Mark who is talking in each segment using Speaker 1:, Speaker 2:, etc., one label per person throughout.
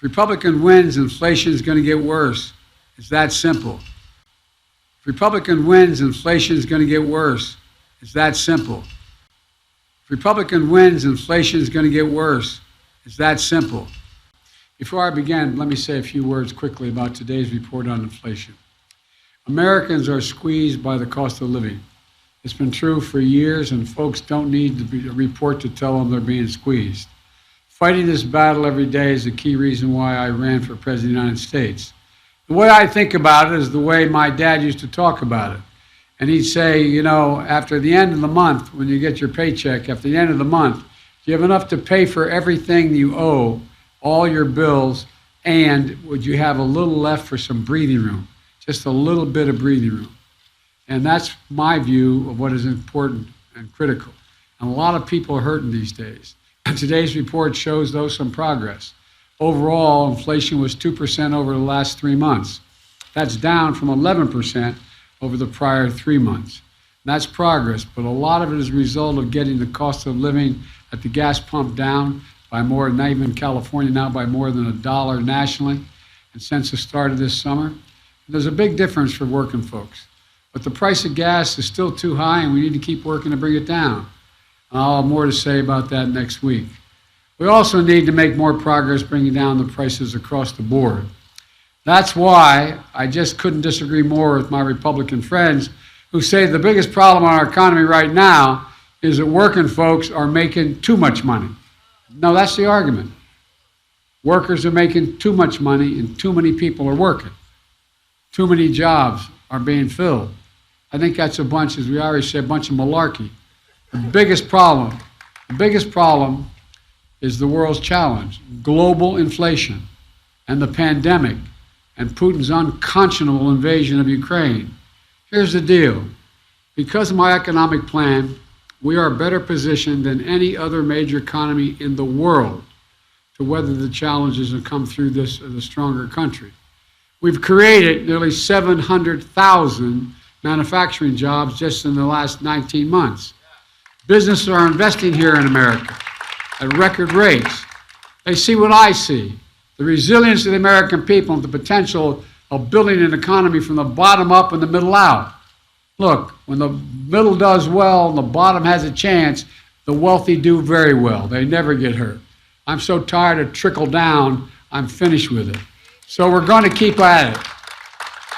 Speaker 1: If Republican wins, inflation is going to get worse. It's that simple. If Republican wins, inflation is going to get worse. It's that simple. If Republican wins, inflation is going to get worse. It's that simple. Before I begin, let me say a few words quickly about today's report on inflation. Americans are squeezed by the cost of living. It's been true for years, and folks don't need a report to tell them they're being squeezed. Fighting this battle every day is the key reason why I ran for President of the United States. The way I think about it is the way my dad used to talk about it. And he'd say, you know, after the end of the month, when you get your paycheck, after the end of the month, you have enough to pay for everything you owe, all your bills, and would you have a little left for some breathing room? Just a little bit of breathing room. And that's my view of what is important and critical. And a lot of people are hurting these days. And today's report shows, though, some progress. Overall, inflation was 2% over the last 3 months. That's down from 11% over the prior 3 months. That's progress, but a lot of it is a result of getting the cost of living at the gas pump down by more, not even in California now, by more than $1 nationally, and since the start of this summer. There's a big difference for working folks. But the price of gas is still too high, and we need to keep working to bring it down. And I'll have more to say about that next week. We also need to make more progress bringing down the prices across the board. That's why I just couldn't disagree more with my Republican friends who say the biggest problem in our economy right now is that working folks are making too much money. No, that's the argument. Workers are making too much money and too many people are working. Too many jobs are being filled. I think that's a bunch, as we already said, a bunch of malarkey. The biggest problem is the world's challenge, global inflation and the pandemic and Putin's unconscionable invasion of Ukraine. Here's the deal. Because of my economic plan, we are better positioned than any other major economy in the world to weather the challenges that come through this as a stronger country. We've created nearly 700,000 manufacturing jobs just in the last 19 months. Businesses are investing here in America at record rates. They see what I see, the resilience of the American people and the potential of building an economy from the bottom up and the middle out. Look, when the middle does well and the bottom has a chance, the wealthy do very well. They never get hurt. I'm so tired of trickle down, I'm finished with it. So we're going to keep at it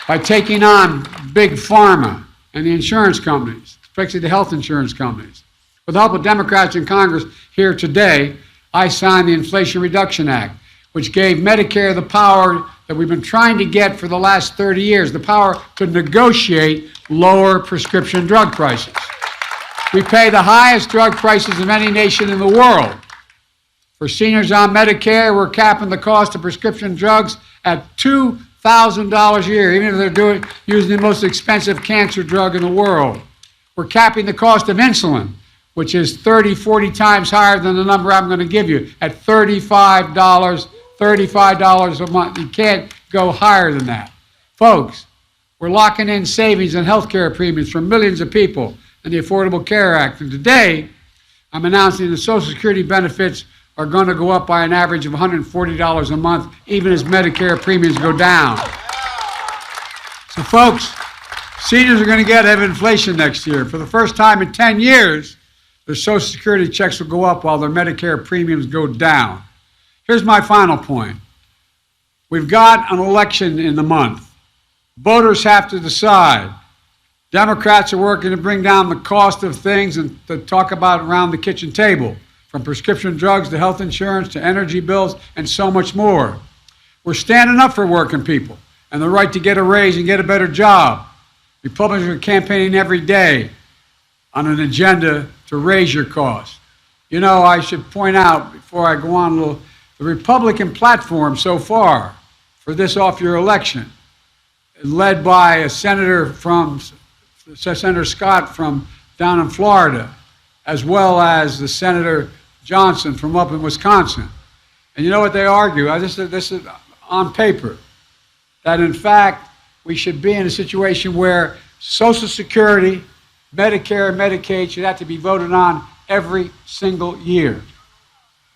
Speaker 1: by taking on big pharma and the insurance companies, especially the health insurance companies. With the help of Democrats in Congress here today, I signed the Inflation Reduction Act, which gave Medicare the power that we've been trying to get for the last 30 years, the power to negotiate lower prescription drug prices. We pay the highest drug prices of any nation in the world. For seniors on Medicare, we're capping the cost of prescription drugs at $2,000 a year, even if they're using the most expensive cancer drug in the world. We're capping the cost of insulin, which is 30, 40 times higher than the number I'm going to give you, at $35 a month. You can't go higher than that. Folks, we're locking in savings and health care premiums for millions of people in the Affordable Care Act. And today, I'm announcing the Social Security benefits are going to go up by an average of $140 a month, even as Medicare premiums go down. So folks, seniors are going to get ahead of inflation next year. For the first time in 10 years, their Social Security checks will go up while their Medicare premiums go down. Here's my final point. We've got an election in the month. Voters have to decide. Democrats are working to bring down the cost of things and to talk about around the kitchen table, from prescription drugs to health insurance to energy bills and so much more. We're standing up for working people and the right to get a raise and get a better job. Republicans are campaigning every day on an agenda to raise your costs. You know, I should point out before I go on a little, the Republican platform so far for this off-year election is led by a Senator Scott from down in Florida, as well as the Senator Johnson from up in Wisconsin. And you know what they argue? This is on paper, that in fact we should be in a situation where Social Security, Medicare, and Medicaid should have to be voted on every single year.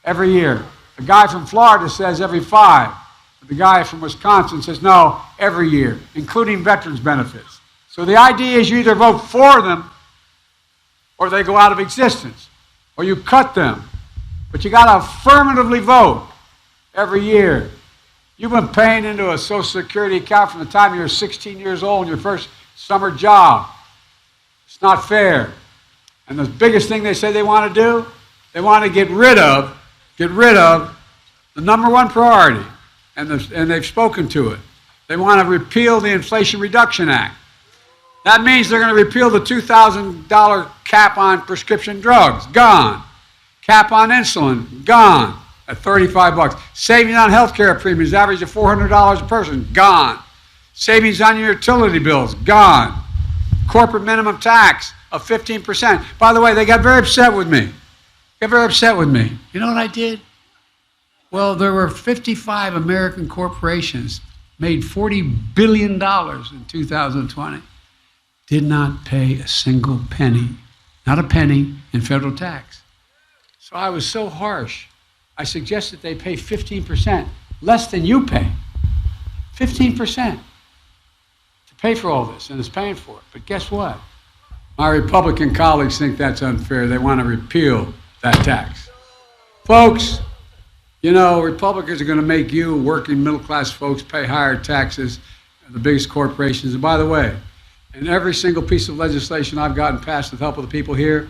Speaker 1: Every year. The guy from Florida says every 5. But the guy from Wisconsin says no, every year, including veterans benefits. So the idea is you either vote for them or they go out of existence, or you cut them. But you got to affirmatively vote every year. You've been paying into a Social Security account from the time you were 16 years old in your first summer job. It's not fair. And the biggest thing they say they want to do, they want to get rid of the number one priority, and they've spoken to it. They want to repeal the Inflation Reduction Act. That means they're going to repeal the $2,000 cap on prescription drugs. Gone. Cap on insulin. Gone. At $35. Savings on health care premiums, average of $400 a person. Gone. Savings on your utility bills. Gone. Corporate minimum tax of 15%. By the way, they got very upset with me. You know what I did? Well, there were 55 American corporations, made $40 billion in 2020, did not pay a single penny, not a penny, in federal tax. So I was so harsh. I suggested they pay 15%, less than you pay. 15% to pay for all this, and it's paying for it. But guess what? My Republican colleagues think that's unfair. They want to repeal that tax. Folks, you know, Republicans are going to make you, working middle-class folks, pay higher taxes than the biggest corporations. And by the way, in every single piece of legislation I've gotten passed with help of the people here,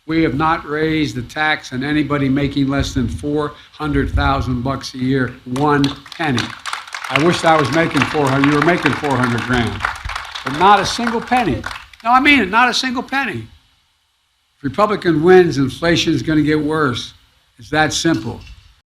Speaker 1: we have not raised the tax on anybody making less than $400,000 a year, 1 penny. I wish I was making 400. You were making 400 grand, but not a single penny. No, I mean it, not a single penny. If Republican wins, inflation is going to get worse. It's that simple.